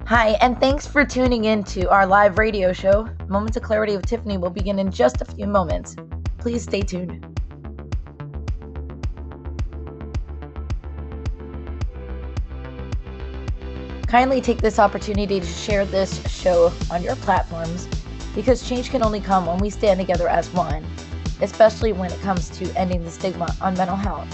Hi, and thanks for tuning in to our live radio show. Moments of Clarity with Tiffany will begin in just a few moments. Please stay tuned. Kindly take this opportunity to share this show on your platforms because change can only come when we stand together as one, especially when it comes to ending the stigma on mental health.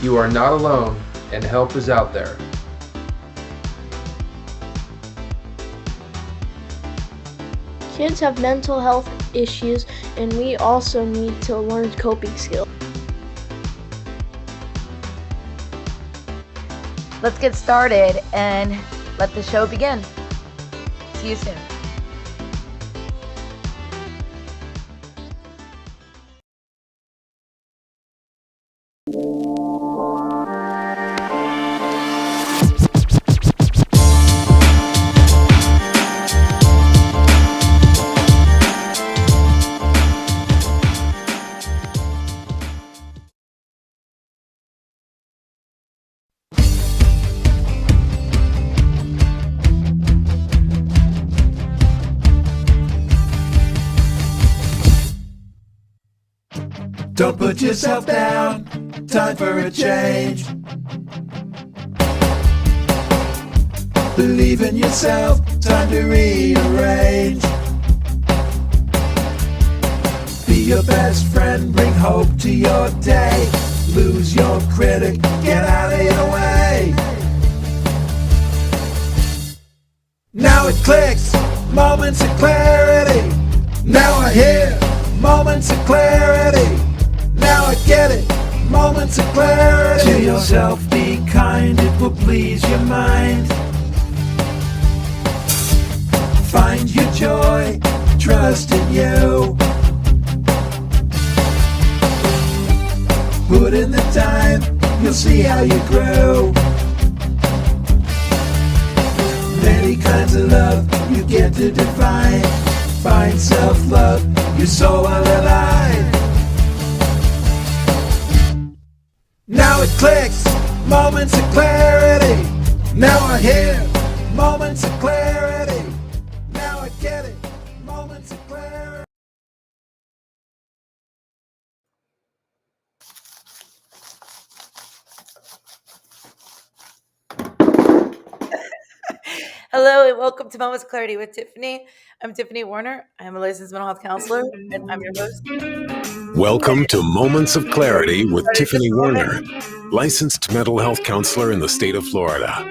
You are not alone, and help is out there. Kids have mental health issues, and we also need to learn coping skills. Let's get started and let the show begin. See you soon. Don't put yourself down, time for a change. Believe in yourself, time to rearrange. Be your best friend, bring hope to your day. Lose your critic, get out of your way. Now it clicks, moments of clarity. Now I hear moments of clarity. Now I get it, moments of clarity. To yourself be kind, it will please your mind. Find your joy, trust in you. Put in the time, you'll see how you grow. Many kinds of love you get to define. Find self-love, your soul will align. Now it clicks, moments of clarity. Now I hear moments of clarity. Now I get it, moments of clarity. Hello and welcome to Moments of Clarity with Tiffany. I'm Tiffany Warner. I'm a licensed mental health counselor and I'm your host. Welcome to Moments of Clarity with Tiffany Warner, licensed mental health counselor in the state of Florida.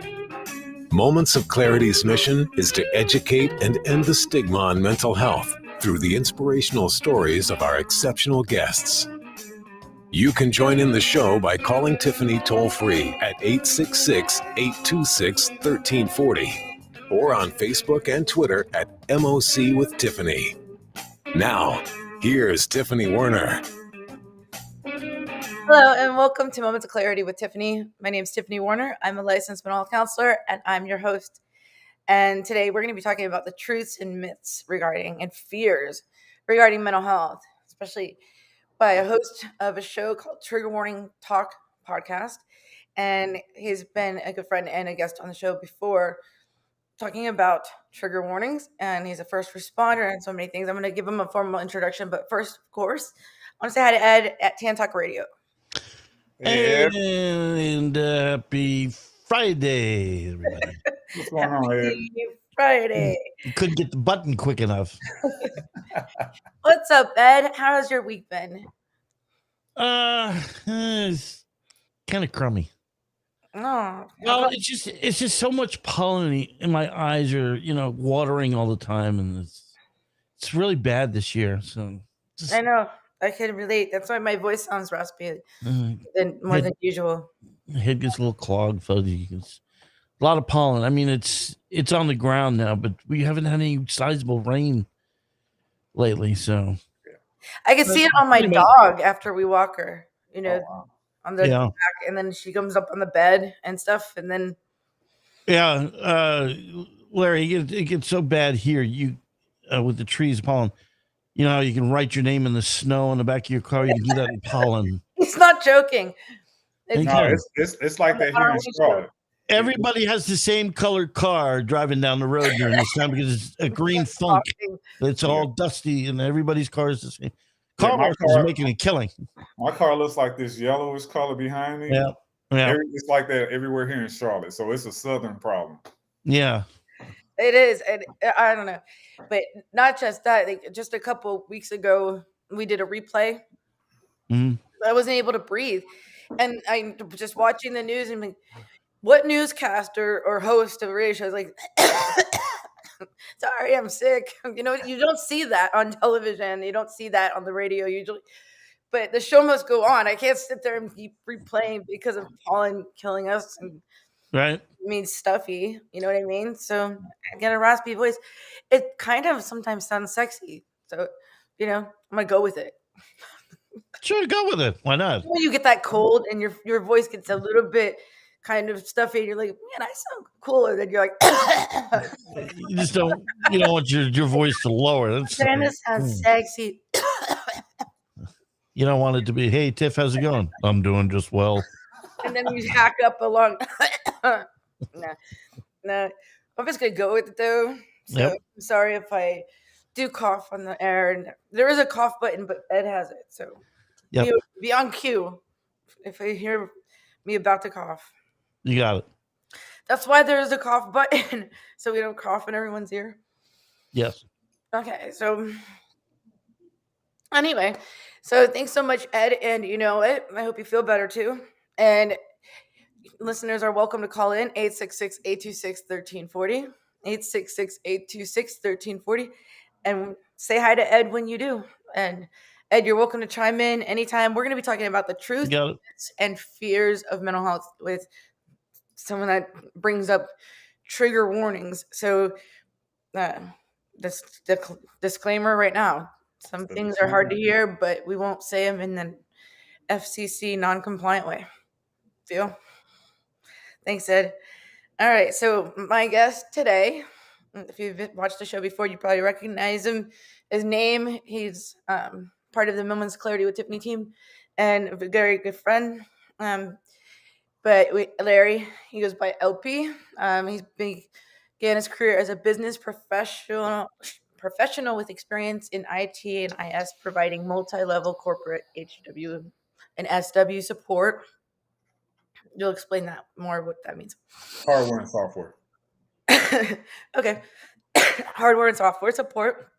Moments of Clarity's mission is to educate and end the stigma on mental health through the inspirational stories of our exceptional guests. You can join in the show by calling Tiffany toll-free at 866-826-1340 or on Facebook and Twitter at MOC with Tiffany. Now, here's Tiffany Warner. Hello and welcome to Moments of Clarity with Tiffany. My name is Tiffany Warner. I'm a licensed mental health counselor and I'm your host. And today we're going to be talking about the truths and myths regarding and fears regarding mental health, especially by a host of a show called Trigger Warning Talk Podcast. And he's been a good friend and a guest on the show before talking about trigger warnings. And he's a first responder and so many things. I'm going to give him a formal introduction. But first, of course, I want to say hi to Ed at TAN Talk Radio. And happy Friday, everybody. What's going on here? Happy Friday. You couldn't get the button quick enough. What's up, Ed? How has your week been? It's kind of crummy. Oh, Well, it's just so much pollen in my eyes are, watering all the time, and it's really bad this year. So I know. I can relate. That's why my voice sounds raspy more than usual. Head gets a little clogged, fuzzy. It's a lot of pollen. I mean, it's on the ground now, but we haven't had any sizable rain lately. So I can see it on my dog after we walk her. On the Yeah. back, and then she comes up on the bed and stuff, and then Yeah, Larry, it gets so bad here. You with the trees, pollen. You know how you can write your name in the snow in the back of your car? You can do that in pollen. He's not joking. It's, Okay. No, it's like that here in Charlotte. Everybody has the same colored car driving down the road during this time because it's a green funk. It's all dusty, and everybody's car is the same. Car washes are making a killing. My car looks like this yellowish color behind me. Yeah. It's like that everywhere here in Charlotte. So it's a southern problem. Yeah. It is. And I don't know. But not just that. Like, just a couple weeks ago, we did a replay. Mm-hmm. I wasn't able to breathe. And I'm just watching the news and like, what newscaster or host of a radio show is like, sorry, I'm sick. You know, you don't see that on television. You don't see that on the radio usually. But the show must go on. I can't sit there and keep replaying because of pollen killing us. And right. It means stuffy. You know what I mean? So I get a raspy voice. It kind of sometimes sounds sexy. So, you know, I'm going to go with it. Sure, go with it. Why not? When you get that cold and your voice gets a little bit kind of stuffy, and you're like, man, I sound cooler. Then you're like, you don't want your voice to lower. That's sounds sexy. You don't want it to be, hey, Tiff, how's it going? I'm doing just well. And then you hack up along. Nah. I'm just gonna go with it though. So Yep. I'm sorry if I do cough on the air, and there is a cough button, but Ed has it. So be on cue if I hear me about to cough. You got it. That's why there's a cough button, so we don't cough in everyone's ear. Yes. Okay, so anyway, so thanks so much, Ed, and you know what? I hope you feel better too. And listeners are welcome to call in 866-826-1340, 866-826-1340, and say hi to Ed when you do. And Ed, you're welcome to chime in anytime. We're going to be talking about the truth and fears of mental health with someone that brings up trigger warnings. So this disclaimer right now, some things are hard to hear, but we won't say them in the FCC non-compliant way. Feel? Thanks, Ed. All right, so my guest today, if you've watched the show before, you probably recognize him. His name, he's part of the Moments of Clarity with Tiffany team and a very good friend. Larry, he goes by LP. He's began his career as a business professional with experience in IT and IS, providing multi-level corporate HW and SW support. You'll explain that more, what that means. Hardware and software. Okay. Hardware and software support.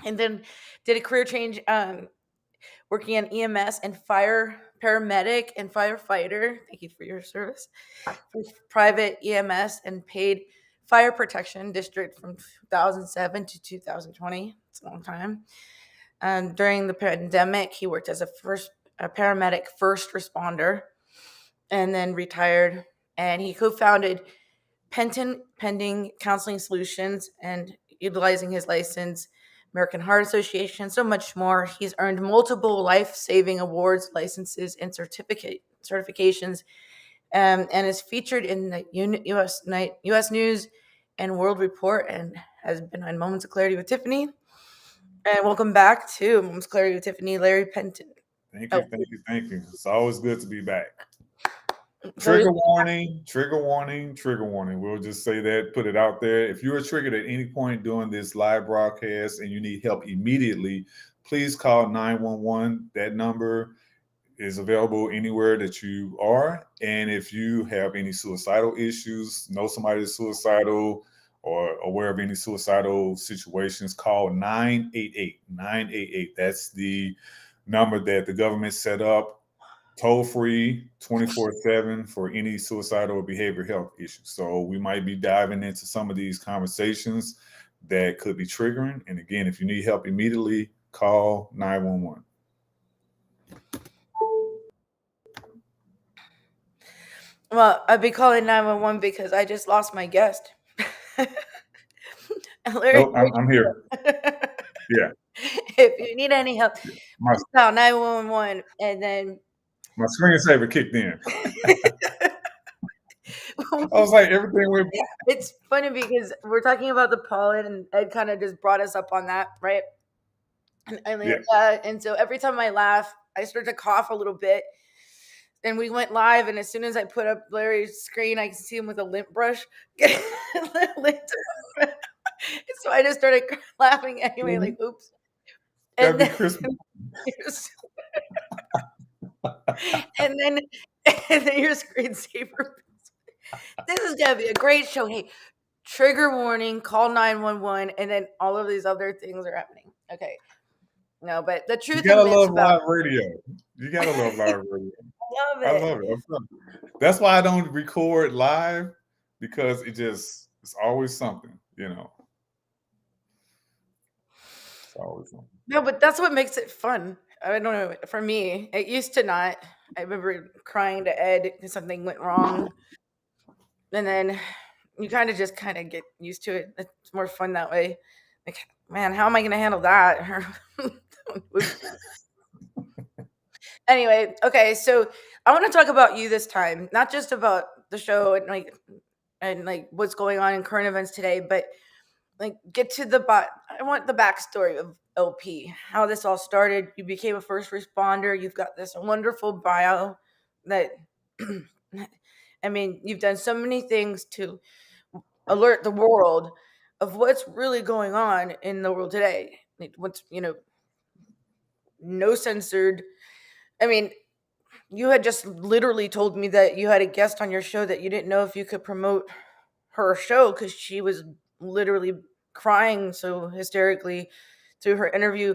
And then did a career change working in EMS and fire, paramedic and firefighter. Thank you for your service. Private EMS and paid fire protection district from 2007 to 2020. It's a long time. During the pandemic, he worked as a paramedic first responder and then retired. And he co-founded Penton Pending Counseling Solutions and utilizing his license, American Heart Association, so much more. He's earned multiple life-saving awards, licenses, and certifications, and is featured in the U.S. News and World Report, and has been on Moments of Clarity with Tiffany. And welcome back to Moments of Clarity with Tiffany, Larry Penton. Thank you. It's always good to be back. Trigger warning. We'll just say that, put it out there. If you are triggered at any point during this live broadcast and you need help immediately, please call 911. That number is available anywhere that you are. And if you have any suicidal issues, know somebody that's suicidal or aware of any suicidal situations, call 988. That's the number that the government set up, toll free, 24/7 for any suicidal or behavioral health issues. So we might be diving into some of these conversations that could be triggering. And again, if you need help immediately, call 911. Well, I'd be calling 911 because I just lost my guest. Larry, I'm here. Yeah. If you need any help, call 911 and then my screensaver kicked in. I was like, everything went. It's funny because we're talking about the pollen, and Ed kind of just brought us up on that, right? And so every time I laugh, I start to cough a little bit. And we went live, and as soon as I put up Larry's screen, I can see him with a lint brush. So I just started laughing anyway, like, oops. That'd And be then, Christmas. and then, and then your screensaver. This is gonna be a great show. Hey, trigger warning, call 911, and then all of these other things are happening. Okay. No, but the truth You gotta and myths love about live radio. You gotta love live radio. love I it. love it. That's why I don't record live, because it's always something, you know. It's always something. No, but that's what makes it fun. I don't know. For me, it used to not. I remember crying to Ed because something went wrong, and then you kind of get used to it. It's more fun that way. Like, man, how am I going to handle that? Anyway, okay, so I want to talk about you this time, not just about the show and like what's going on in current events today, but like get to I want the backstory of LP, how this all started. You became a first responder. You've got this wonderful bio that, I mean, you've done so many things to alert the world of what's really going on in the world today. What's, no censored. I mean, you had just literally told me that you had a guest on your show that you didn't know if you could promote her show because she was literally crying so hysterically through her interview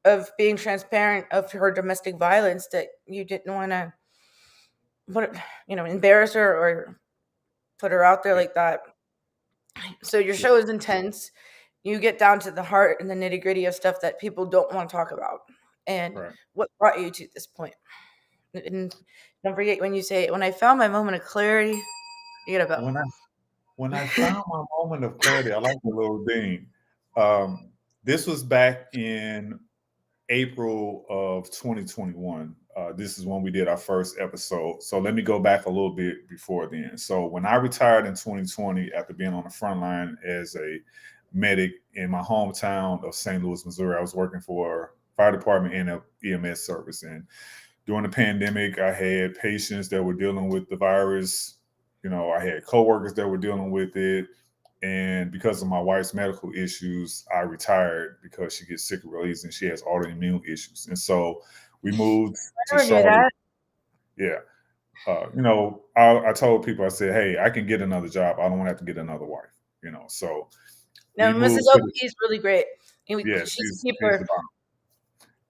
of being transparent of her domestic violence that you didn't want to embarrass her or put her out there like that. So your show is intense. You get down to the heart and the nitty gritty of stuff that people don't want to talk about. And what brought you to this point? And don't forget when you say, when I found my moment of clarity, you get about. When I found my moment of clarity, I like the little ding. This was back in April of 2021. This is when we did our first episode. So let me go back a little bit before then. So when I retired in 2020, after being on the front line as a medic in my hometown of St. Louis, Missouri, I was working for fire department and a EMS service. And during the pandemic, I had patients that were dealing with the virus. I had coworkers that were dealing with it. And because of my wife's medical issues, I retired because she gets sick real easy and she has autoimmune issues. And so we moved to Charlotte. Yeah. I told people, I said, hey, I can get another job. I don't want to have to get another wife, so. No, Mrs. OP is really great. Yeah, she's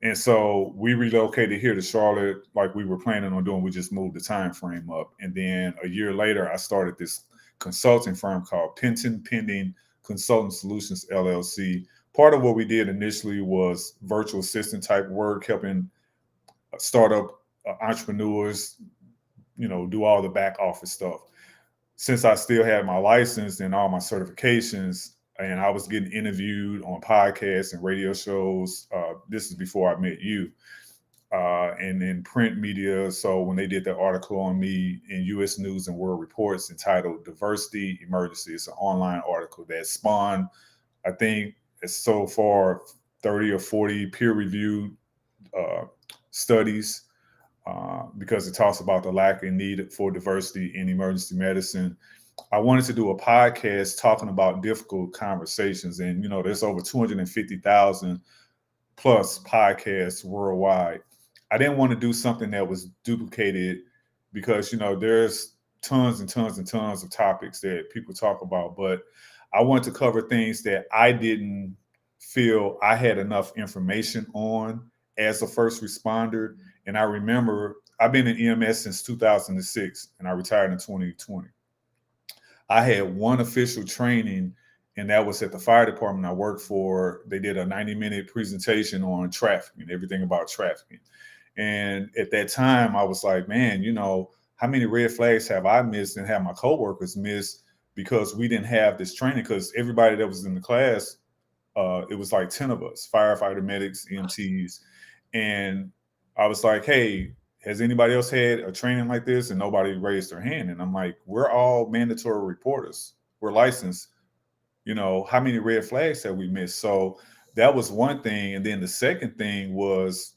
and so we relocated here to Charlotte like we were planning on doing. We just moved the time frame up. And then a year later, I started this consulting firm called Penton Pending Consulting Solutions, LLC. Part of what we did initially was virtual assistant type work, helping startup entrepreneurs, do all the back office stuff. Since I still had my license and all my certifications, and I was getting interviewed on podcasts and radio shows. This is before I met you, and in print media. So when they did that article on me in U.S. News and World Reports entitled "Diversity Emergency," it's an online article that spawned, I think, it's so far 30 or 40 peer-reviewed studies because it talks about the lack and need for diversity in emergency medicine. I wanted to do a podcast talking about difficult conversations. And, there's over 250,000 plus podcasts worldwide. I didn't want to do something that was duplicated because, there's tons and tons and tons of topics that people talk about. But I wanted to cover things that I didn't feel I had enough information on as a first responder. And I remember I've been in EMS since 2006 and I retired in 2020. I had one official training, and that was at the fire department I worked for. They did a 90-minute presentation on trafficking, everything about trafficking. And at that time, I was like, man, how many red flags have I missed and have my coworkers missed because we didn't have this training? Because everybody that was in the class, it was like 10 of us, firefighter, medics, EMTs. And I was like, hey, has anybody else had a training like this? And nobody raised their hand. And I'm like, we're all mandatory reporters. We're licensed. How many red flags have we missed? So that was one thing. And then the second thing was,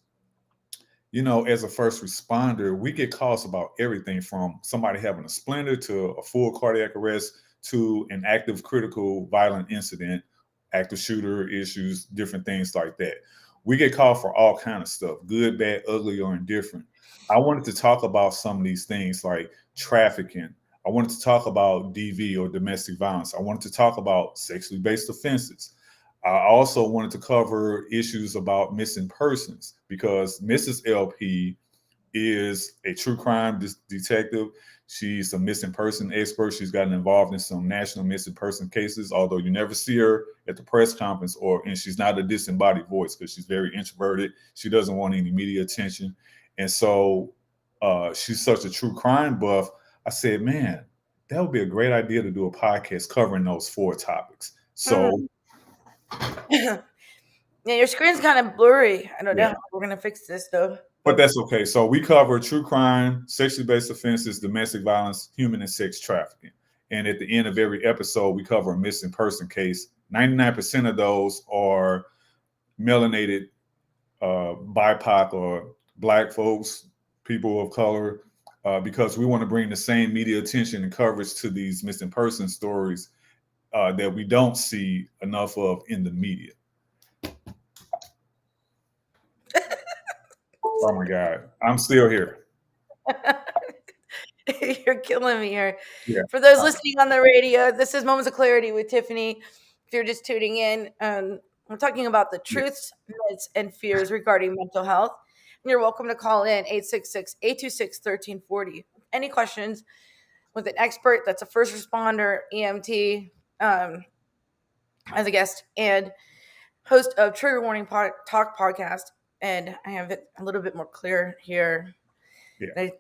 as a first responder, we get calls about everything from somebody having a splinter to a full cardiac arrest to an active critical violent incident, active shooter issues, different things like that. We get called for all kind of stuff, good, bad, ugly, or indifferent. I wanted to talk about some of these things like trafficking. I wanted to talk about DV or domestic violence. I wanted to talk about sexually based offenses. I also wanted to cover issues about missing persons because Mrs. LP is a true crime detective. She's a missing person expert. She's gotten involved in some national missing person cases, although you never see her at the press conference, and she's not a disembodied voice because she's very introverted. She doesn't want any media attention. And so she's such a true crime buff. I said, man, that would be a great idea to do a podcast covering those 4 topics. So yeah, your screen's kind of blurry. I don't know how we're going to fix this, though. But that's okay. So we cover true crime, sexually based offenses, domestic violence, human and sex trafficking. And at the end of every episode, we cover a missing person case. 99% of those are melanated BIPOC or Black folks, people of color, because we want to bring the same media attention and coverage to these missing person stories that we don't see enough of in the media. Oh my God, I'm still here. You're killing me here. Yeah. For those listening on the radio, this is Moments of Clarity with Tiffany. If you're just tuning in, we're talking about the truths, myths, and fears regarding mental health. And you're welcome to call in 866-826-1340. Any questions with an expert that's a first responder, EMT, as a guest, and host of Trigger Warning Talk podcast. And I have it a little bit more clear here. Yeah.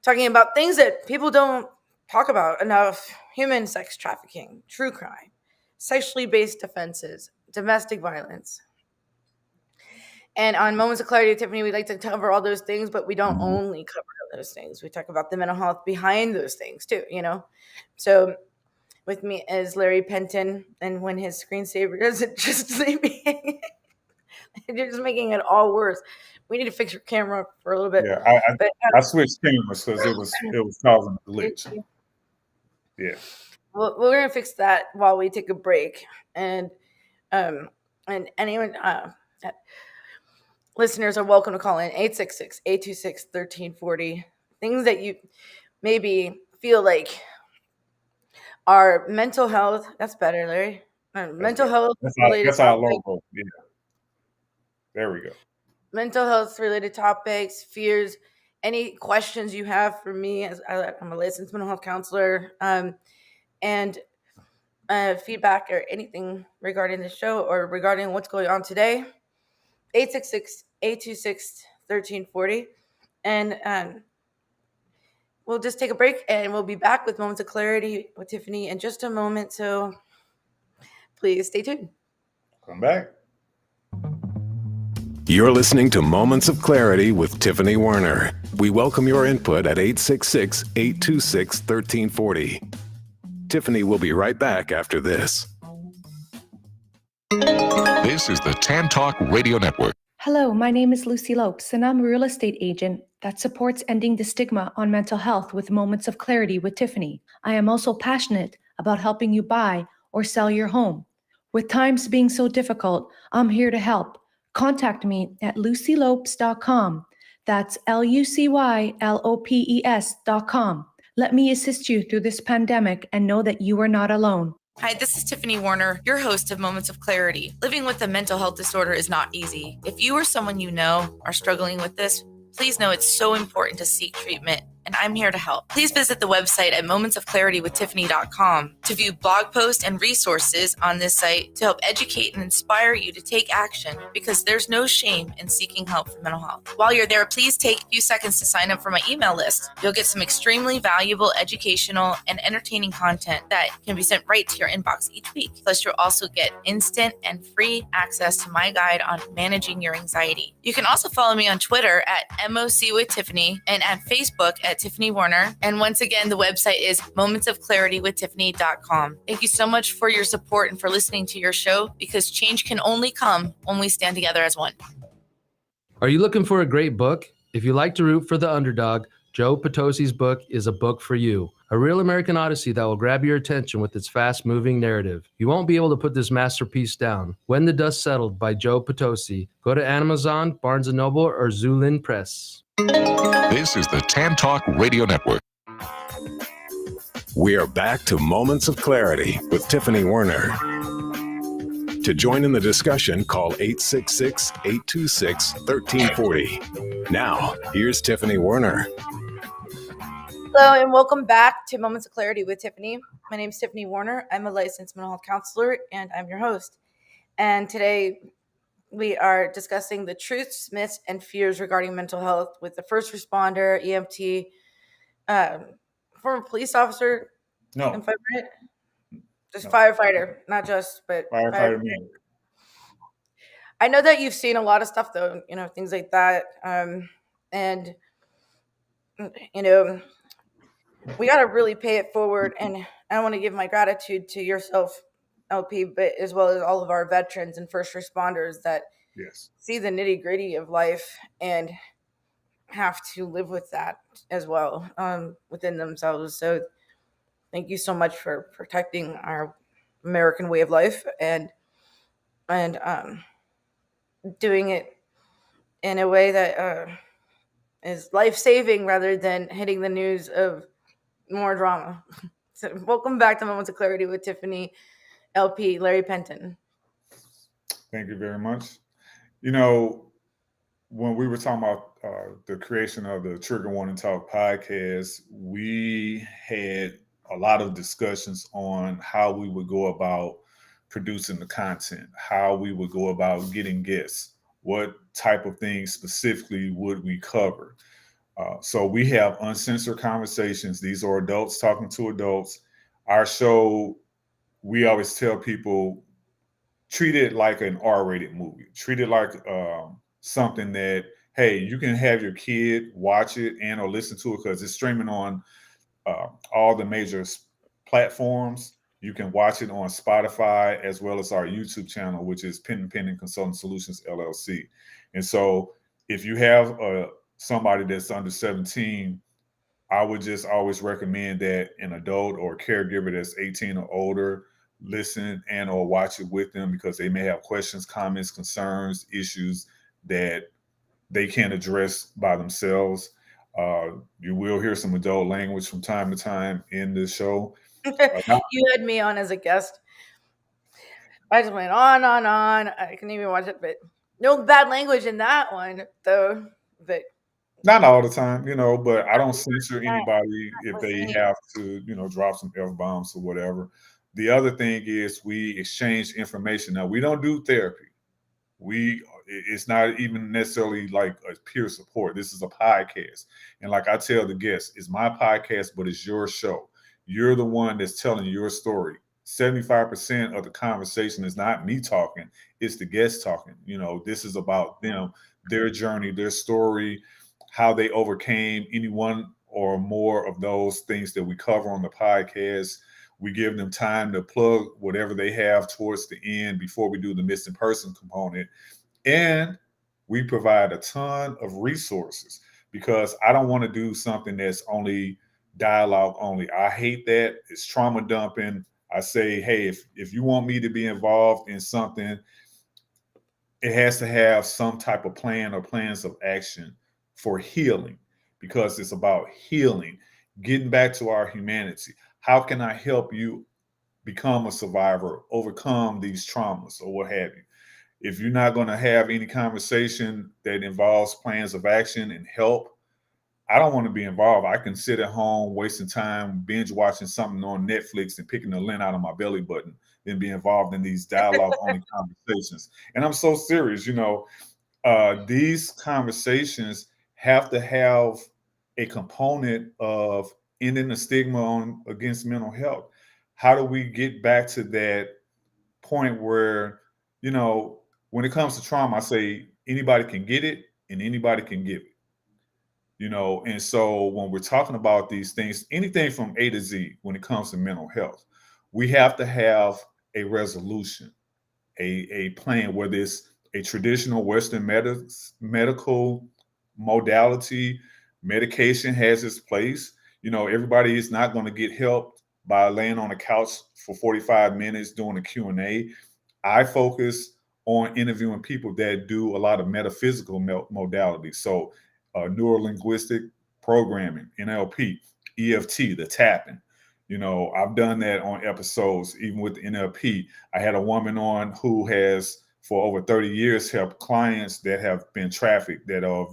Talking about things that people don't talk about enough: human sex trafficking, true crime, sexually based offenses, domestic violence. And on Moments of Clarity, Tiffany, we like to cover all those things, but we don't only cover those things. We talk about the mental health behind those things too, So with me is Larry Penton, and when his screensaver doesn't just leave me you're just making it all worse. We need to fix your camera for a little bit. Yeah, I switched cameras because it was causing a glitch. Yeah. Well, we're gonna fix that while we take a break, and anyone listeners are welcome to call in 866-826-1340. Things that you maybe feel like are mental health. That's better, Larry. Mental health. That's our logo. Yeah. There we go. Mental health related topics, fears, any questions you have for me, as I'm a licensed mental health counselor, and feedback or anything regarding the show or regarding what's going on today, 866-826-1340. And we'll just take a break and we'll be back with Moments of Clarity with Tiffany in just a moment. So please stay tuned. Come back. You're listening to Moments of Clarity with Tiffany Warner. We welcome your input at 866-826-1340. Tiffany will be right back after this. This is the TAN Talk Radio Network. Hello, my name is Lucy Lopes, and I'm a real estate agent that supports ending the stigma on mental health with Moments of Clarity with Tiffany. I am also passionate about helping you buy or sell your home. With times being so difficult, I'm here to help. Contact me at lucylopes.com. That's LUCYLOPES.com. Let me assist you through this pandemic and know that you are not alone. Hi, this is Tiffany Warner, your host of Moments of Clarity. Living with a mental health disorder is not easy. If you or someone you know are struggling with this, please know it's so important to seek treatment, and I'm here to help. Please visit the website at momentsofclaritywithtiffany.com to view blog posts and resources on this site to help educate and inspire you to take action, because there's no shame in seeking help for mental health. While you're there, please take a few seconds to sign up for my email list. You'll get some extremely valuable educational and entertaining content that can be sent right to your inbox each week. Plus, you'll also get instant and free access to my guide on managing your anxiety. You can also follow me on Twitter at MOC with Tiffany and at Facebook at at Tiffany Warner. And once again, the website is momentsofclaritywithtiffany.com. Thank you so much for your support and for listening to your show, because change can only come when we stand together as one. Are you looking for a great book? If you like to root for the underdog, Joe Potosi's book is a book for you. A real American Odyssey that will grab your attention with its fast-moving narrative. You won't be able to put this masterpiece down. When the Dust Settled by Joe Potosi. Go to Amazon, Barnes & Noble, or Zulin Press. This is the Tan Talk Radio Network. We are back to Moments of Clarity with Tiffany Warner. To join in the discussion, call 866-826-1340. Now, here's Tiffany Warner. Hello, and welcome back to Moments of Clarity with Tiffany. My name is Tiffany Warner. I'm a licensed mental health counselor, and I'm your host. And today we are discussing the truths, myths, and fears regarding mental health with the first responder, EMT, former police officer, and firefighter. Just firefighter, not just, but firefighter. I know that you've seen a lot of stuff, though, things like that. And, we got to really pay it forward. And I want to give my gratitude to yourself, LP, but as well as all of our veterans and first responders that see the nitty gritty of life and have to live with that as well within themselves. So thank you so much for protecting our American way of life and doing it in a way that is life-saving rather than hitting the news of more drama. So welcome back to Moments of Clarity with Tiffany, LP, Larry Penton. Thank you very much. When we were talking about the creation of the Trigger Warning Talk podcast, we had a lot of discussions on how we would go about producing the content, how we would go about getting guests, what type of things specifically would we cover. So we have uncensored conversations. These are adults talking to adults. Our show, we always tell people, treat it like an R-rated movie. Treat it like something that, hey, you can have your kid watch it and or listen to it because it's streaming on all the major platforms. You can watch it on Spotify as well as our YouTube channel, which is Penton Consulting Solutions, LLC. And so if you have somebody that's under 17, I would just always recommend that an adult or a caregiver that's 18 or older listen and or watch it with them because they may have questions, comments, concerns, issues that they can't address by themselves. You will hear some adult language from time to time in the show. You had me on as a guest. I just went on. I couldn't even watch it, but no bad language in that one, though. But not all the time, but I don't censor anybody if they have to, drop some F-bombs or whatever. The other thing is we exchange information. Now, we don't do therapy. It's not even necessarily like a peer support. This is a podcast. And like I tell the guests, it's my podcast, but it's your show. You're the one that's telling your story. 75% of the conversation is not me talking. It's the guests talking. This is about them, their journey, their story, how they overcame any one or more of those things that we cover on the podcast. We give them time to plug whatever they have towards the end before we do the missing person component. And we provide a ton of resources because I don't want to do something that's only dialogue only. I hate that. It's trauma dumping. I say, hey, if you want me to be involved in something, it has to have some type of plan or plans of action for healing because it's about healing, getting back to our humanity. How can I help you become a survivor, overcome these traumas or what have you? If you're not going to have any conversation that involves plans of action and help, I don't want to be involved. I can sit at home wasting time, binge watching something on Netflix and picking the lint out of my belly button than be involved in these dialogue-only conversations. And I'm so serious, these conversations have to have a component of ending the stigma against mental health. How do we get back to that point where, when it comes to trauma, I say anybody can get it and anybody can give it. you know. And so when we're talking about these things, anything from A to Z, when it comes to mental health, we have to have a resolution, a plan, whether it's a traditional Western medical modality. Medication has its place. You know, everybody is not going to get help by laying on a couch for 45 minutes doing a Q&A. I focus on interviewing people that do a lot of metaphysical modalities. So neuro-linguistic programming, NLP, EFT, the tapping. You know, I've done that on episodes, even with NLP. I had a woman on who has, for over 30 years, helped clients that have been trafficked, that are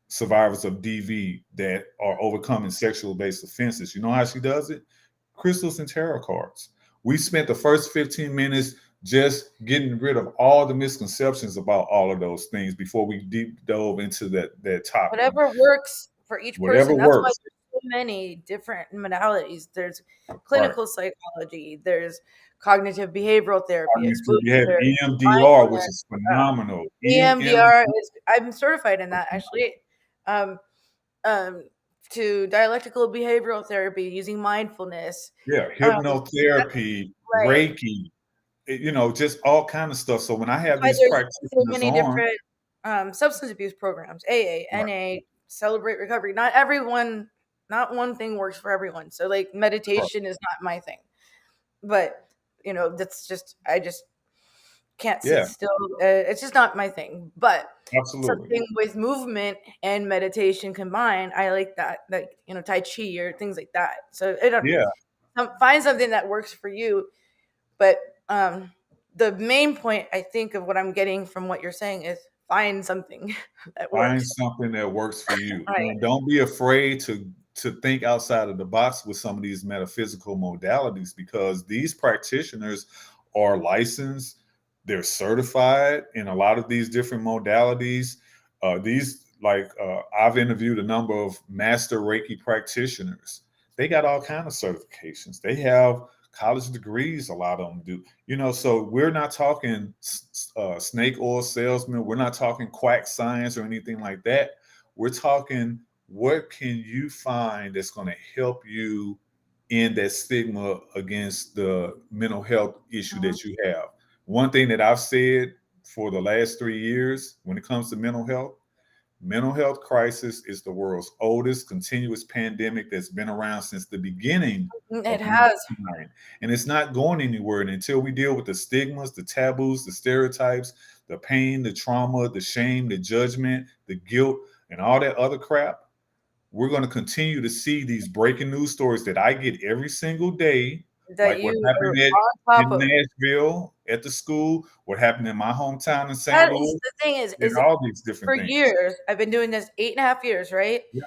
survivors of DV, that are overcoming sexual-based offenses. You know how she does it? Crystals and tarot cards. We spent the first 15 minutes just getting rid of all the misconceptions about all of those things before we deep dove into that topic. Whatever works for each Whatever person. That's why works. there's so many different modalities. There's clinical psychology. There's cognitive behavioral therapy. We have EMDR, which is phenomenal. EMDR is, I'm certified in that actually. To dialectical behavioral therapy using mindfulness. Yeah, hypnotherapy, Reiki, you know, just all kind of stuff. So when I have these practitioners so many different substance abuse programs, AA, NA, Celebrate Recovery. Not one thing works for everyone. So like meditation is not my thing. But you know, I just can't sit still. It's just not my thing. But something with movement and meditation combined, I like that. Like, you know, Tai Chi or things like that. So find something that works for you. But the main point, I think, of what I'm getting from what you're saying is find something that works. Find something that works for you. Right. And don't be afraid to think outside of the box with some of these metaphysical modalities, because these practitioners are licensed. They're certified in a lot of these different modalities. I've interviewed a number of master Reiki practitioners. They got all kinds of certifications. They have college degrees, a lot of them do. You know, so we're not talking snake oil salesman. We're not talking quack science or anything like that. We're talking, what can you find that's going to help you in that stigma against the mental health issue that you have? One thing that I've said for the last 3 years when it comes to mental health crisis is the world's oldest continuous pandemic that's been around since the beginning. It has. And it's not going anywhere. And until we deal with the stigmas, the taboos, the stereotypes, the pain, the trauma, the shame, the judgment, the guilt, and all that other crap, we're going to continue to see these breaking news stories that I get every single day. Like what happened in Nashville at the school, what happened in my hometown in St. Louis. The thing is all these different things. For years, I've been doing this 8.5 years, right? Yeah.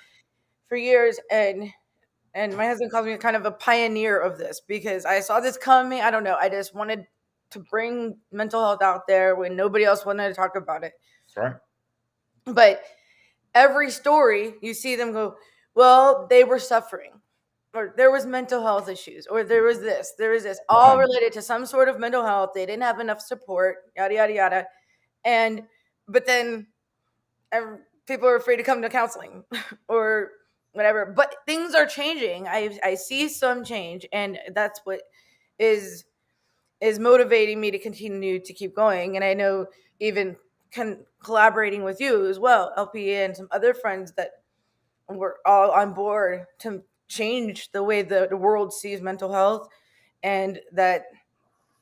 For years, and my husband calls me kind of a pioneer of this because I saw this coming. I don't know. I just wanted to bring mental health out there when nobody else wanted to talk about it. That's right. But every story, you see them go, well, they were suffering, or there was mental health issues, or there was this, all related to some sort of mental health. They didn't have enough support, yada, yada, yada. But then people are afraid to come to counseling or whatever. But things are changing. I see some change, and that's what is motivating me to continue to keep going. And I know even collaborating with you as well, LP, and some other friends that we're all on board to change the way the world sees mental health, and that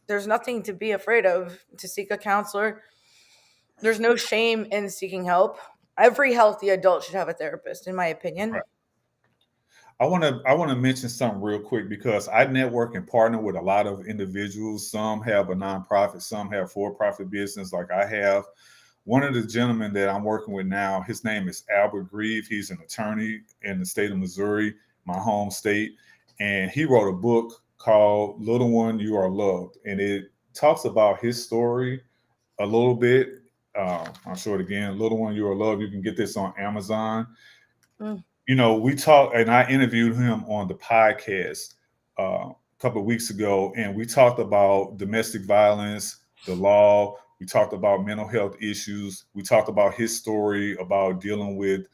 there's nothing to be afraid of to seek a counselor. There's no shame in seeking help. Every healthy adult should have a therapist, in my opinion. Right. I want to mention something real quick, because I network and partner with a lot of individuals. Some have a nonprofit, some have for-profit business like I have. One of the gentlemen that I'm working with now, his name is Albert Grieve. He's an attorney in the state of Missouri, my home state. And he wrote a book called Little One, You Are Loved. And it talks about his story a little bit. I'll show it again. Little One, You Are Loved. You can get this on Amazon. You know, we talked, and I interviewed him on the podcast a couple of weeks ago, and we talked about domestic violence, the law. We talked about mental health issues. We talked about his story about dealing with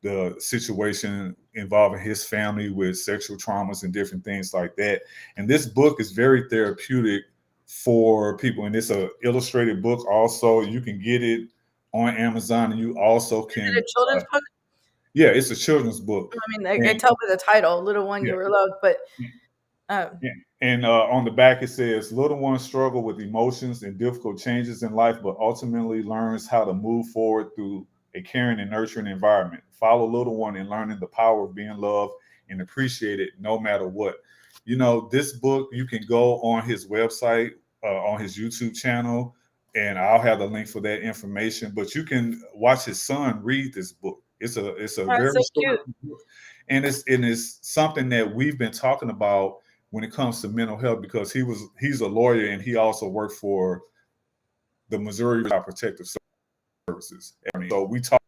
the situation involving his family with sexual traumas and different things like that. And this book is very therapeutic for people. And it's an illustrated book also. You can get it on Amazon, and you also can. Is it a children's book? Yeah, it's a children's book. I mean, I tell by the title, Little One, You Were Loved, but. And on the back it says, little one struggle with emotions and difficult changes in life, but ultimately learns how to move forward through a caring and nurturing environment. Follow little one in learning the power of being loved and appreciated no matter what. You know, this book, you can go on his website, on his YouTube channel, and I'll have the link for that information. But you can watch his son read this book. It's a very so short book, and it's something that we've been talking about when it comes to mental health, because he's a lawyer and he also worked for the Missouri Child Protective Services. So we talk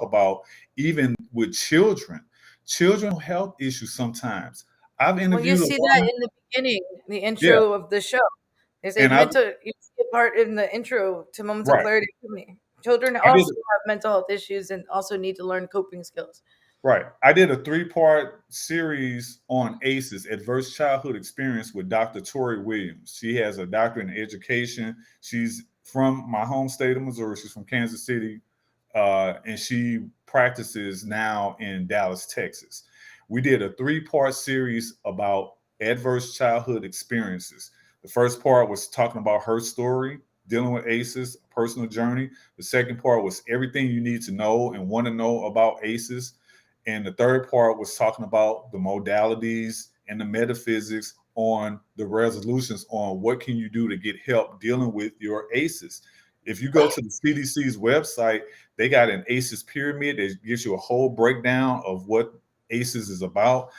about even with children health issues sometimes. I've interviewed. Well, you see that in the beginning, the intro of the show. Is it you see a part in the intro to Moments of Clarity with me. Children also have mental health issues and also need to learn coping skills. Right. I did a 3-part series on ACEs, Adverse Childhood Experience, with Dr. Tori Williams. She has a doctorate in education. She's from my home state of Missouri. She's from Kansas City, and she practices now in Dallas, Texas. We did a 3-part series about adverse childhood experiences. The first part was talking about her story, dealing with ACEs, a personal journey. The second part was everything you need to know and want to know about ACEs. And the third part was talking about the modalities and the metaphysics on the resolutions on what can you do to get help dealing with your ACEs. If you go to the CDC's website, they got an ACEs pyramid that gives you a whole breakdown of what ACEs is about.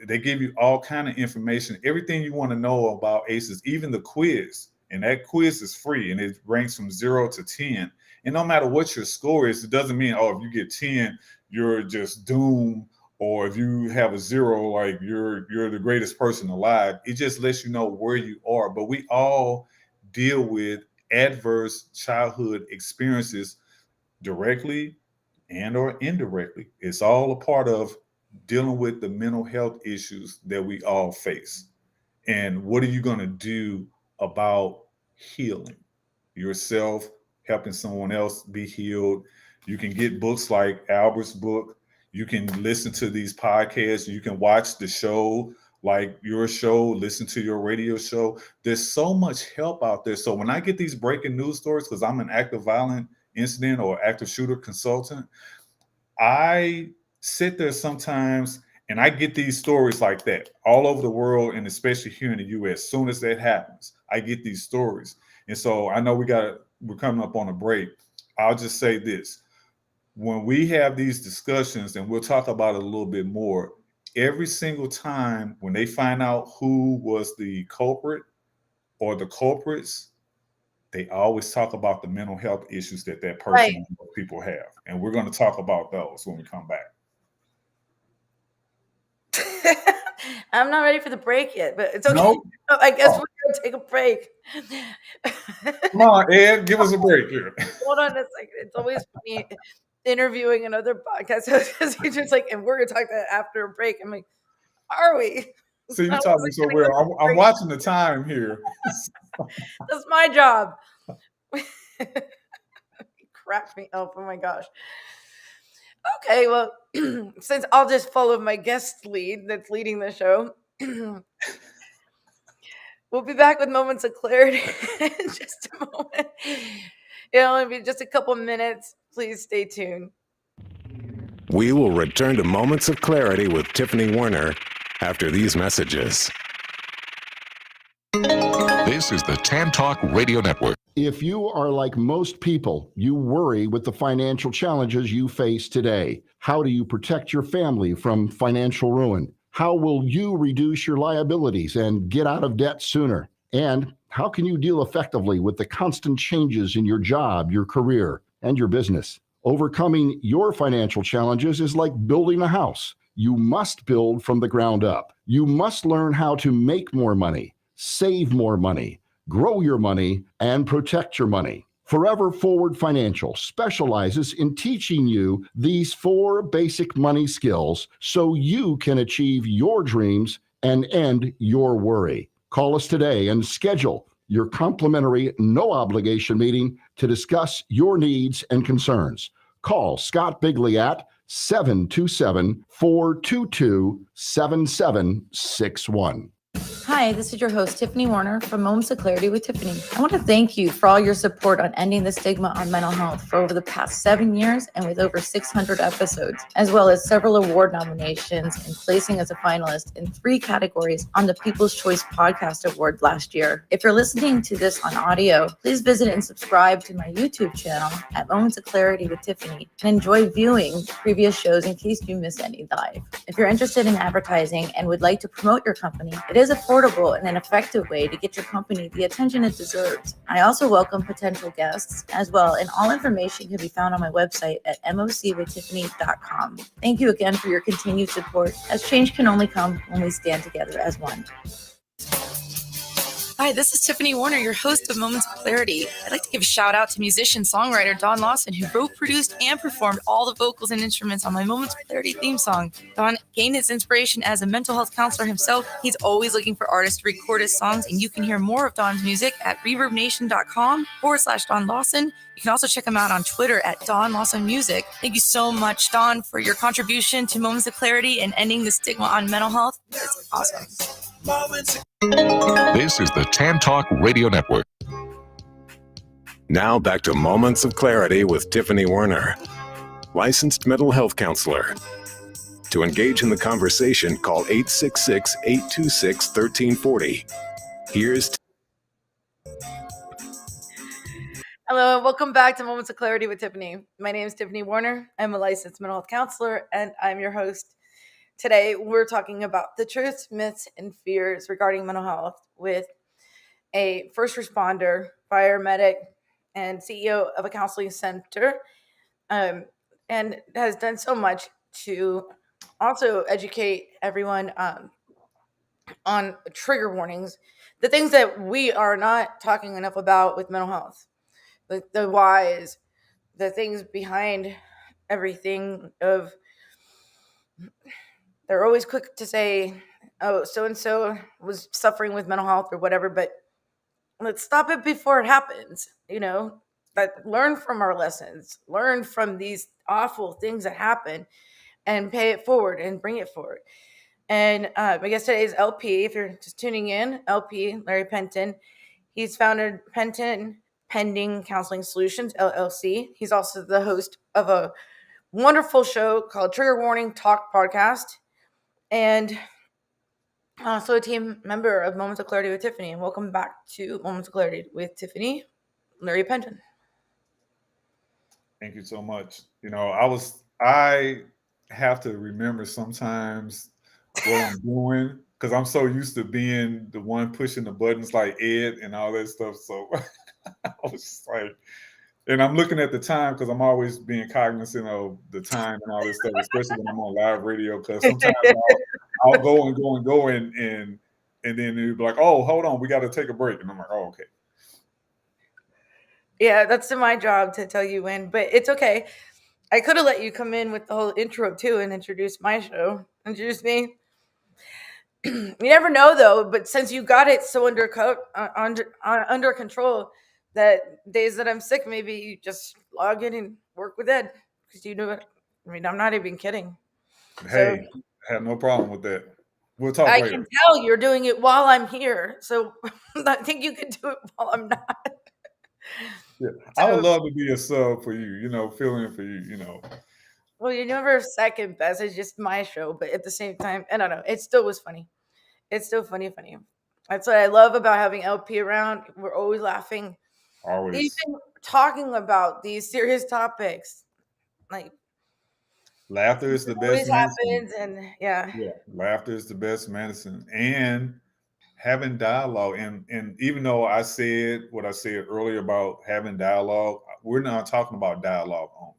They give you all kind of information, everything you want to know about ACEs, even the quiz. And that quiz is free, and it ranks from 0 to 10. And no matter what your score is, it doesn't mean, if you get 10, you're just doomed, or if you have a 0, like you're the greatest person alive. It just lets you know where you are. But we all deal with adverse childhood experiences directly and or indirectly. It's all a part of dealing with the mental health issues that we all face. And what are you going to do about healing yourself, helping someone else be healed? You can get books like Albert's book. You can listen to these podcasts. You can watch the show, like your show, listen to your radio show. There's so much help out there. So when I get these breaking news stories, because I'm an active violent incident or active shooter consultant, I sit there sometimes and I get these stories like that all over the world, and especially here in the US. As soon as that happens, I get these stories. And so I know we're coming up on a break. I'll just say this. When we have these discussions, and we'll talk about it a little bit more, every single time when they find out who was the culprit or the culprits, they always talk about the mental health issues that person or people have. And we're going to talk about those when we come back. I'm not ready for the break yet, but it's okay. Nope. I guess we're going to take a break. Come on, Ed, give us a break here. Hold on a second. It's always funny interviewing another podcast host. You're just like, and we're going to talk that after a break. I'm like, are we? So you're talking so well. I'm watching the time here. That's my job. Crack me up. Oh my gosh. Okay, well, since I'll just follow my guest lead that's leading the show, we'll be back with Moments of Clarity in just a moment. It'll only be just a couple minutes. Please stay tuned. We will return to Moments of Clarity with Tiffany Warner after these messages. This is the Tan Talk Radio Network. If you are like most people, you worry with the financial challenges you face today. How do you protect your family from financial ruin? How will you reduce your liabilities and get out of debt sooner? And how can you deal effectively with the constant changes in your job, your career, and your business? Overcoming your financial challenges is like building a house. You must build from the ground up. You must learn how to make more money, save more money, grow your money, and protect your money. Forever Forward Financial specializes in teaching you these 4 basic money skills so you can achieve your dreams and end your worry. Call us today and schedule your complimentary, no obligation meeting to discuss your needs and concerns. Call Scott Bigley at 727-422-7761. Hi, this is your host, Tiffany Warner from Moments of Clarity with Tiffany. I want to thank you for all your support on ending the stigma on mental health for over the past 7 years and with over 600 episodes, as well as several award nominations and placing as a finalist in 3 categories on the People's Choice Podcast Award last year. If you're listening to this on audio, please visit and subscribe to my YouTube channel at Moments of Clarity with Tiffany and enjoy viewing previous shows in case you miss any live. If you're interested in advertising and would like to promote your company, it is affordable and an effective way to get your company the attention it deserves. I also welcome potential guests as well, and all information can be found on my website at mocwithtiffany.com. Thank you again for your continued support, as change can only come when we stand together as one. Hi, this is Tiffany Warner, your host of Moments of Clarity. I'd like to give a shout out to musician-songwriter Don Lawson, who wrote, produced, and performed all the vocals and instruments on my Moments of Clarity theme song. Don gained his inspiration as a mental health counselor himself. He's always looking for artists to record his songs, and you can hear more of Don's music at reverbnation.com/Don Lawson. You can also check him out on Twitter at Don Lawson Music. Thank you so much, Don, for your contribution to Moments of Clarity and ending the stigma on mental health. It's awesome. This is the Tan Talk Radio Network. Now back to Moments of Clarity with Tiffany Warner, licensed mental health counselor. To engage in the conversation, call 866-826-1340. Here's Hello, and welcome back to Moments of Clarity with Tiffany. My name is Tiffany Warner. I'm a licensed mental health counselor, and I'm your host. Today, we're talking about the truths, myths, and fears regarding mental health with a first responder, paramedic, and CEO of a counseling center, and has done so much to also educate everyone on trigger warnings, the things that we are not talking enough about with mental health, the whys, the things behind everything of... They're always quick to say, oh, so-and-so was suffering with mental health or whatever, but let's stop it before it happens, But learn from our lessons, learn from these awful things that happen and pay it forward and bring it forward. And I guess today is LP, if you're just tuning in, LP, Larry Penton. He's founded Penton Pending Counseling Solutions, LLC. He's also the host of a wonderful show called Trigger Warning Talk Podcast, and also a team member of Moments of Clarity with Tiffany. And welcome back to Moments of Clarity with Tiffany, Larry Penton. Thank you so much. I have to remember sometimes what I'm doing, because I'm so used to being the one pushing the buttons like Ed and all that stuff. So I was just like, and I'm looking at the time because I'm always being cognizant of the time and all this stuff, especially when I'm on live radio, because sometimes I'll go and then they'll be like, oh, hold on, we got to take a break. And I'm like, oh, okay. Yeah, that's my job to tell you when, but it's okay. I could have let you come in with the whole intro too and introduce my show, introduce me. You never know though, but since you got it so under control, that days that I'm sick, maybe you just log in and work with Ed, because you know it. I mean, I'm not even kidding. Hey, so, I have no problem with that. We'll talk later. I can tell you're doing it while I'm here, so I think you can do it while I'm not. Yeah, so, I would love to be a sub for you, fill in for you, Well, you never second best. It's just my show, but at the same time, I don't know. It still was funny. It's still funny. That's what I love about having LP around. We're always laughing. Always. Even talking about these serious topics, like laughter is the best medicine. And yeah, laughter is the best medicine, and having dialogue. And even though I said what I said earlier about having dialogue, we're not talking about dialogue only.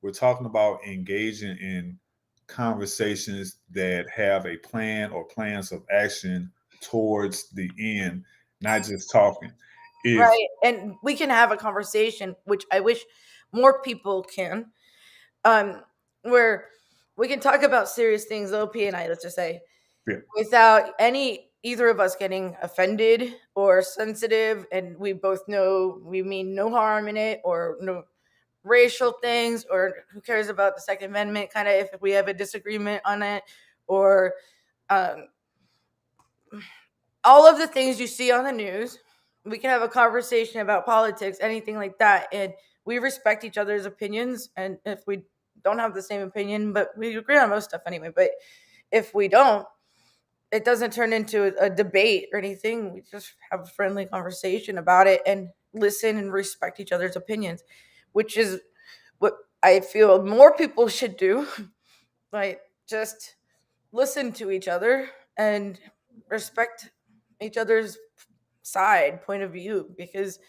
We're talking about engaging in conversations that have a plan or plans of action towards the end, not just talking. Right. And we can have a conversation, which I wish more people can, where we can talk about serious things, OP and I, let's just say, without either of us getting offended or sensitive, and we both know we mean no harm in it, or no racial things, or who cares about the Second Amendment, kind of, if we have a disagreement on it, or um, all of the things you see on the news. We can have a conversation about politics, anything like that, and we respect each other's opinions. And if we don't have the same opinion, but we agree on most stuff anyway, but if we don't, it doesn't turn into a debate or anything. We just have a friendly conversation about it and listen and respect each other's opinions, which is what I feel more people should do. Like, just listen to each other and respect each other's point of view, because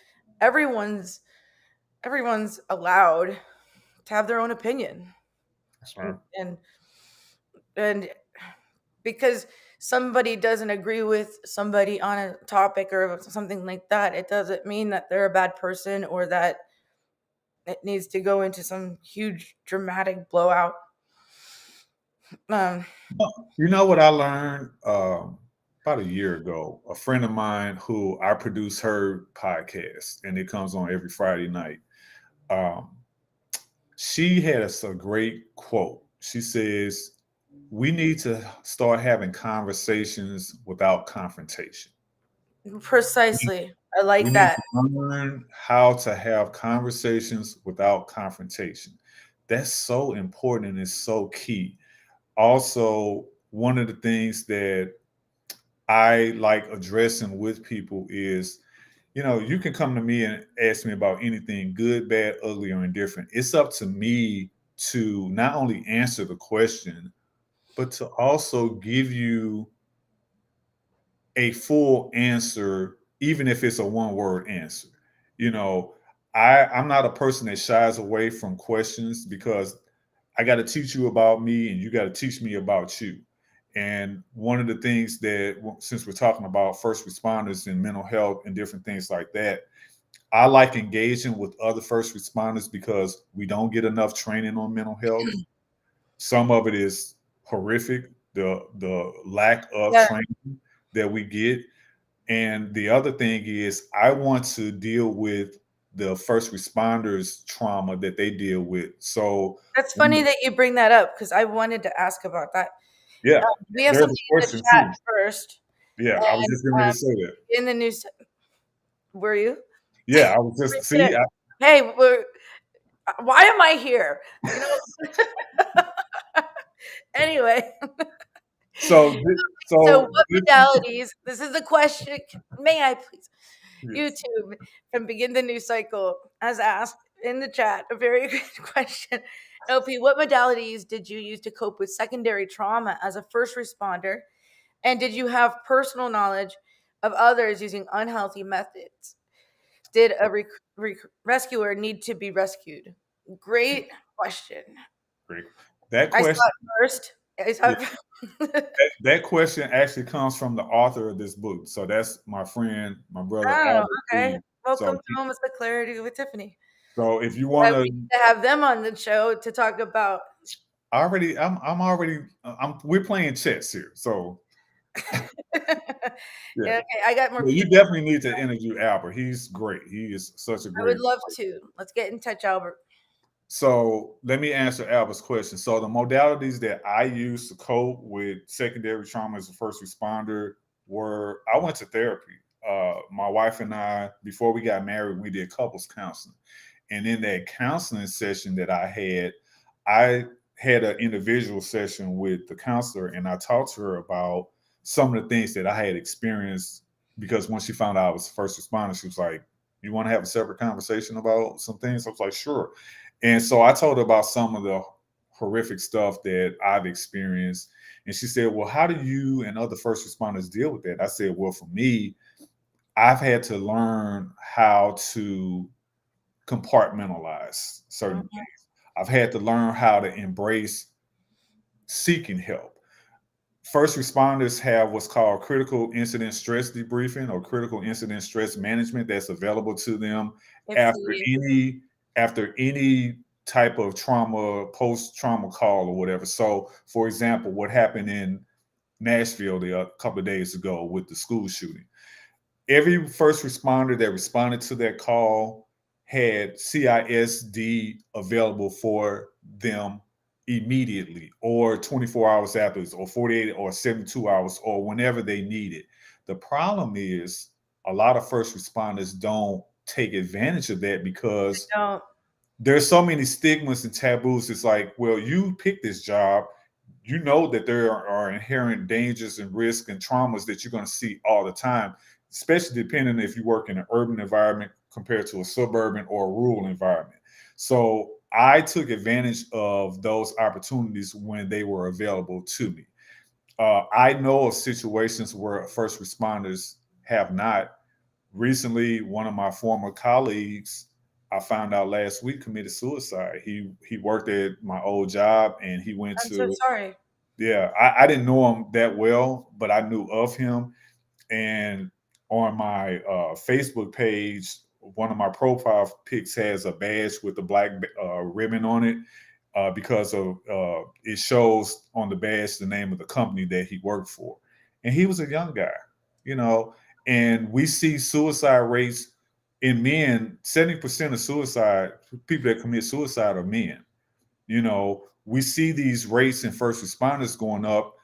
everyone's allowed to have their own opinion. That's right. And because somebody doesn't agree with somebody on a topic or something like that, it doesn't mean that they're a bad person or that it needs to go into some huge dramatic blowout. You know what I learned about a year ago? A friend of mine who I produce her podcast, and it comes on every Friday night. She had a great quote. She says, "We need to start having conversations without confrontation." Precisely. I We like need that. to learn how to have conversations without confrontation. That's so important and it's so key. Also, one of the things that I like addressing with people is, you can come to me and ask me about anything, good, bad, ugly, or indifferent. It's up to me to not only answer the question, but to also give you a full answer, even if it's a one-word answer. You know, I'm not a person that shies away from questions, because I got to teach you about me and you got to teach me about you. And one of the things that, since we're talking about first responders and mental health and different things like that, I like engaging with other first responders because we don't get enough training on mental health. Some of it is horrific, the lack of training that we get. And the other thing is, I want to deal with the first responders' trauma that they deal with. So That's funny that you bring that up, because I wanted to ask about that. yeah, We have there's something a in the question chat too. first. Yeah, I was just getting ready to say that. In the news, were you? Yeah, I was just Hey, why am I here? Anyway. So what modalities? This is the question. May I please? Yes. YouTube from Begin the News Cycle has asked in the chat a very good question. LP, what modalities did you use to cope with secondary trauma as a first responder? And did you have personal knowledge of others using unhealthy methods? Did a rescuer need to be rescued? Great question. Great. That I question saw it first. that question actually comes from the author of this book. So that's my friend, my brother. Oh, okay. Steve. Welcome to Moments of Clarity with Tiffany. So if you want to have them on the show to talk about, we're playing chess here. So yeah. Okay, I got more. You definitely need to interview Albert. He's great. He is such a great. I would love to. Let's get in touch, Albert. So let me answer Albert's question. So the modalities that I used to cope with secondary trauma as a first responder were, I went to therapy. My wife and I, before we got married, we did couples counseling. And in that counseling session that I had an individual session with the counselor, and I talked to her about some of the things that I had experienced, because when she found out I was a first responder, she was like, "You want to have a separate conversation about some things?" I was like, "Sure." And so I told her about some of the horrific stuff that I've experienced. And she said, "Well, how do you and other first responders deal with that?" I said, "Well, for me, I've had to learn how to compartmentalize certain things. I've had to learn how to embrace seeking help. first responders have what's called critical incident stress debriefing or critical incident stress management that's available to them after any type of trauma, post-trauma call or whatever. So, for example, what happened in Nashville a couple of days ago with the school shooting. Every first responder that responded to that call had CISD available for them immediately or 24 hours afterwards or 48 or 72 hours or whenever they need it. The problem is a lot of first responders don't take advantage of that because there's so many stigmas and taboos. It's like, well, you picked this job. You know that there are inherent dangers and risks and traumas that you're going to see all the time, especially depending if you work in an urban environment compared to a suburban or a rural environment. So I took advantage of those opportunities when they were available to me. I know of situations where first responders have not. Recently, one of my former colleagues, I found out last week, committed suicide. He worked at my old job and he went I'm so sorry. Yeah, I didn't know him that well, but I knew of him. And on my Facebook page, one of my profile pics has a badge with a black ribbon on it because of it shows on the badge the name of the company that he worked for. And he was a young guy, you know, and we see suicide rates in men. 70% of suicide, people that commit suicide are men. You know, we see these rates in first responders going up.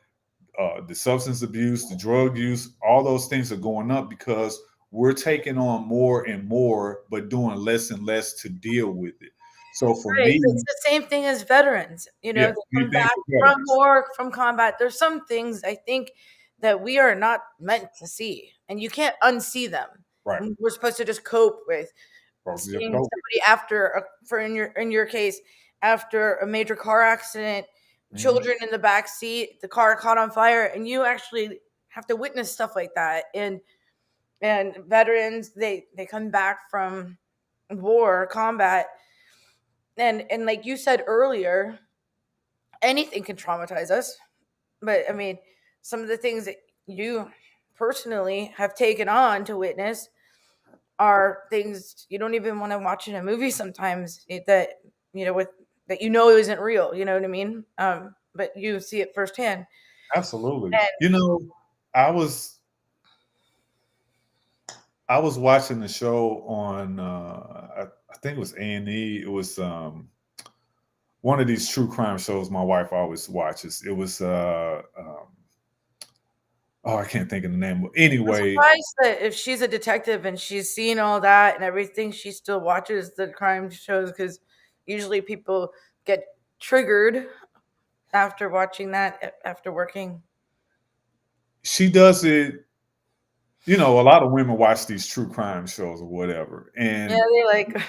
The substance abuse, the drug use, all those things are going up because we're taking on more and more, but doing less and less to deal with it. So for me, it's the same thing as veterans. You know, they come back from work, from combat. There's some things I think that we are not meant to see, and you can't unsee them. Right. We're supposed to just cope with seeing somebody after, in your case, after a major car accident, children in the back seat, the car caught on fire, and you actually have to witness stuff like that. And veterans, they come back from war, combat, and like you said earlier, anything can traumatize us. But I mean, some of the things that you personally have taken on to witness are things you don't even want to watch in a movie sometimes, that that isn't real, you know what I mean? But you see it firsthand. Absolutely. I was watching the show on I think it was A&E. It was one of these true crime shows my wife always watches. It was I can't think of the name. Anyway, I'm surprised that if she's a detective and she's seen all that and everything, she still watches the crime shows, because usually people get triggered after watching that, after working. She does it. A lot of women watch these true crime shows or whatever, and they like.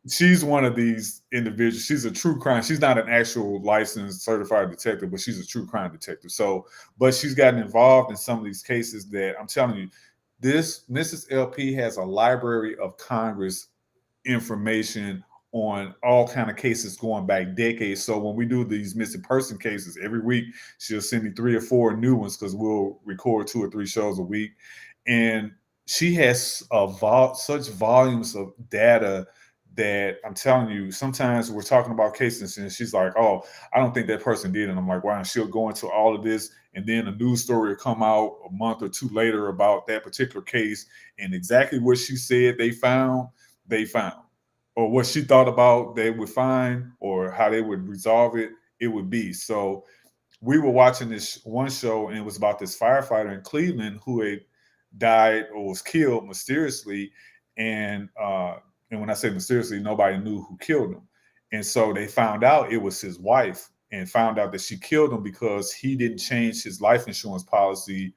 She's one of these individuals. She's a true crime. She's not an actual licensed certified detective, but she's a true crime detective. So, but she's gotten involved in some of these cases that I'm telling you, this Mrs. LP has a Library of Congress information on all kind of cases going back decades. So when we do these missing person cases every week, she'll send me 3 or 4 new ones because we'll record 2 or 3 shows a week. And she has such volumes of data that I'm telling you, sometimes we're talking about cases and she's like, oh, I don't think that person did. And I'm like, wow. And she'll go into all of this. And then a news story will come out a month or 2 later about that particular case. And exactly what she said they found. Or what she thought about they would find, or how they would resolve it, it would be. So we were watching this one show, and it was about this firefighter in Cleveland who had died or was killed mysteriously. And when I say mysteriously, nobody knew who killed him. And so they found out it was his wife, and found out that she killed him because he didn't change his life insurance policy.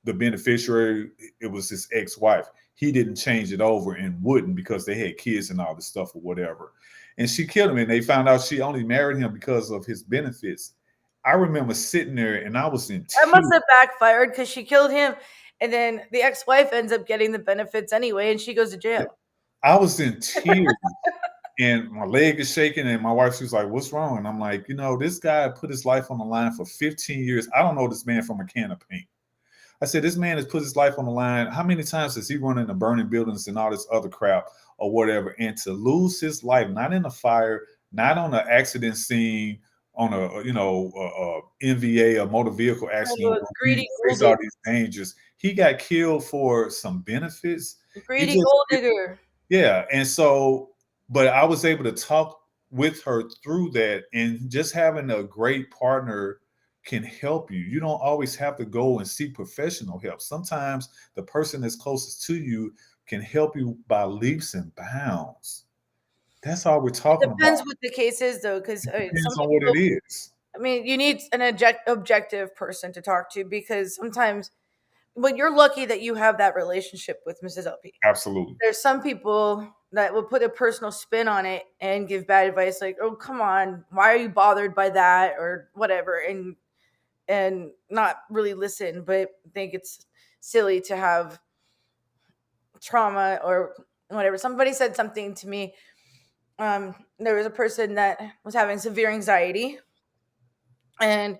The beneficiary, it was his ex-wife. He didn't change it over and wouldn't, because they had kids and all this stuff or whatever. And she killed him, and they found out she only married him because of his benefits. I remember sitting there and I was in tears. That must have backfired, because she killed him, and then the ex-wife ends up getting the benefits anyway, and she goes to jail. I was in tears. And my leg is shaking, and my wife, she was like, "What's wrong?" And I'm like, this guy put his life on the line for 15 years. I don't know this man from a can of paint. I said, this man has put his life on the line. How many times has he run into burning buildings and all this other crap or whatever? And to lose his life, not in a fire, not on an accident scene, on a NVA, a motor vehicle accident, greedy face all these dangers. He got killed for some benefits. Greedy gold digger. Yeah. And so, but I was able to talk with her through that, and just having a great partner can help you. You don't always have to go and seek professional help. Sometimes the person that's closest to you can help you by leaps and bounds. That's all we're talking about. It depends what the case is, though, because depends on what it is. I mean, you need an objective person to talk to, because sometimes, but you're lucky that you have that relationship with Mrs. LP. Absolutely. There's some people that will put a personal spin on it and give bad advice, like, "Oh, come on, why are you bothered by that?" or whatever, and not really listen, but think it's silly to have trauma or whatever. Somebody said something to me. There was a person that was having severe anxiety, and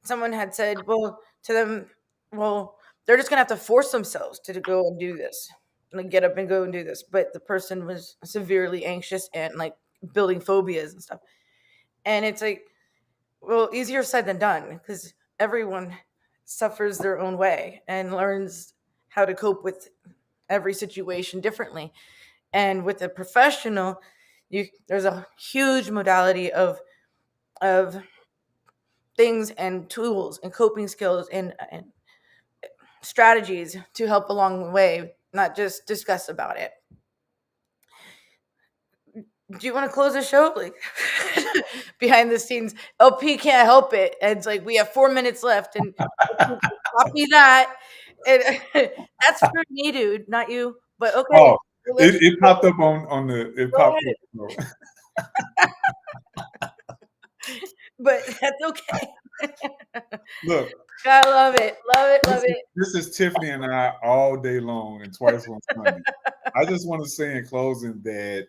someone had said, to them, they're just gonna have to force themselves to go and do this, like get up and go and do this. But the person was severely anxious and like building phobias and stuff. And it's like, easier said than done, because everyone suffers their own way and learns how to cope with every situation differently. And with a professional, there's a huge modality of things and tools and coping skills and strategies to help along the way, not just discuss about it. Do you want to close the show? Like, behind the scenes, LP can't help it. And it's like, we have 4 minutes left, and copy that. And that's for me, dude, not you. But okay. Oh, it popped up on the. It popped up. But that's okay. Look, I love it. Love it. This is Tiffany and I all day long and twice on Sunday. I just want to say in closing that,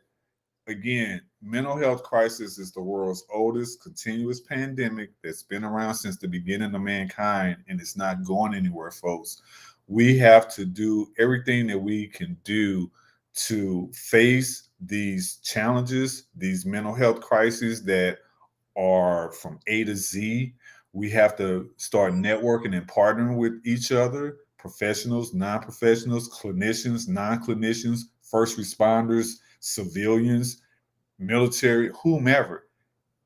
again, mental health crisis is the world's oldest continuous pandemic that's been around since the beginning of mankind, and it's not going anywhere, folks. We have to do everything that we can do to face these challenges, these mental health crises that are from A to Z. We have to start networking and partnering with each other, professionals, non-professionals, clinicians, non-clinicians, first responders, civilians, military, whomever.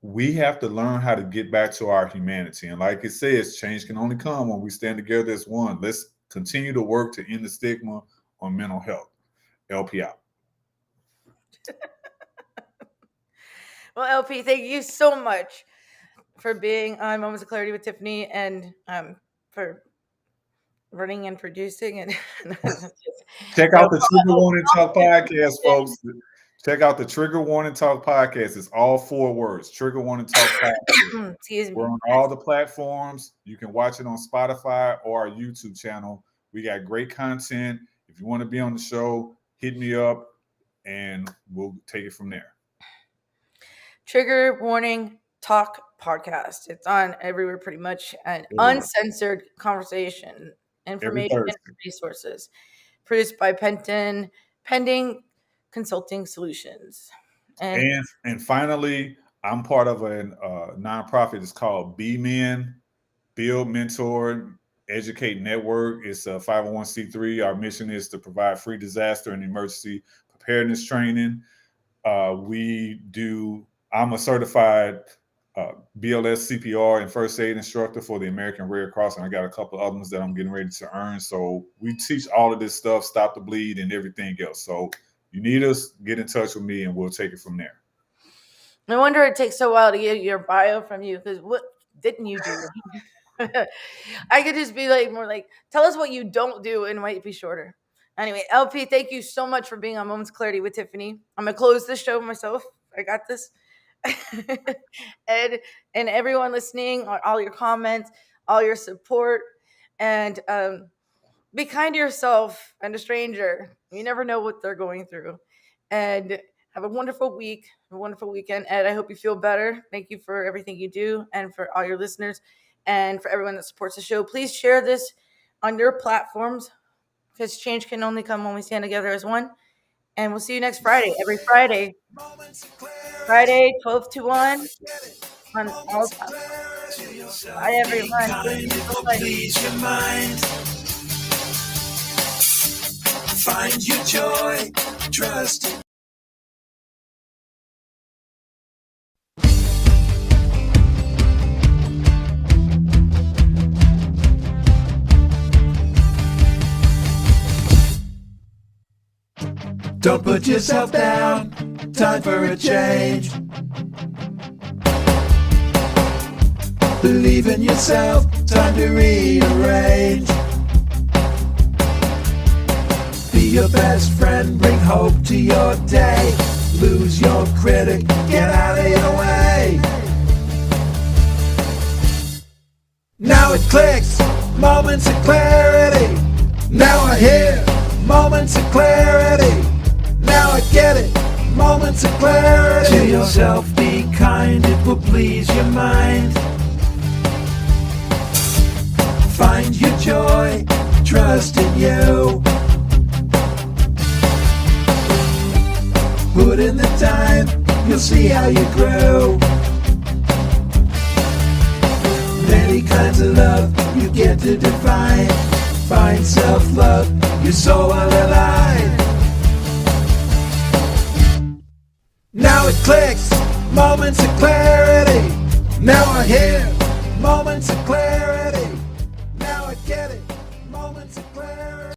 We have to learn how to get back to our humanity. And like it says, change can only come when we stand together as one. Let's continue to work to end the stigma on mental health. LP out. Well, LP, thank you so much for being on Moments of Clarity with Tiffany, and for running and producing. And check out the Trigger Warning Talk podcast, folks. Check out the Trigger Warning Talk podcast. It's all 4 words. Trigger Warning Talk podcast. Excuse me. We're on all the platforms. You can watch it on Spotify or our YouTube channel. We got great content. If you want to be on the show, hit me up and we'll take it from there. Trigger Warning Talk podcast. It's on everywhere pretty much. An uncensored conversation, information, and resources. Produced by Penton, Pending Consulting Solutions. And finally, I'm part of a nonprofit. It's called B-Men, Build, Mentor, Educate Network. It's a 501c3. Our mission is to provide free disaster and emergency preparedness training. I'm a certified BLS CPR and first aid instructor for the American Red Cross, and I got a couple of other ones that I'm getting ready to earn. So we teach all of this stuff, stop the bleed, and everything else. So you need us, get in touch with me, and we'll take it from there. No wonder it takes so while to get your bio from you, because what didn't you do? I could just be more like, tell us what you don't do, and it might be shorter. Anyway, LP, thank you so much for being on Moments of Clarity with Tiffany. I'm going to close this show myself. I got this. and everyone listening, all your comments, all your support, and be kind to yourself and a stranger. You never know what they're going through. And Have a wonderful week, a wonderful weekend. Ed, I hope you feel better. Thank you for everything you do and for all your listeners and for everyone that supports the show. Please share this on your platforms because change can only come when we stand together as one. And we'll see you next Friday, every Friday, 12 to 1 on all platforms. Bye, everyone. Thank you so much. Please your mind. Find your joy, trust it. Don't put yourself down, time for a change. Believe in yourself, time to rearrange. Be your best friend, bring hope to your day. Lose your critic, get out of your way. Now it clicks, moments of clarity. Now I hear moments of clarity. Now I get it, moments of clarity. To yourself be kind, it will please your mind. Find your joy, trust in you. Put in the time, you'll see how you grow. Many kinds of love you get to define. Find self-love, you're so alive. Now it clicks, moments of clarity. Now I hear moments of clarity. Now I get it, moments of clarity.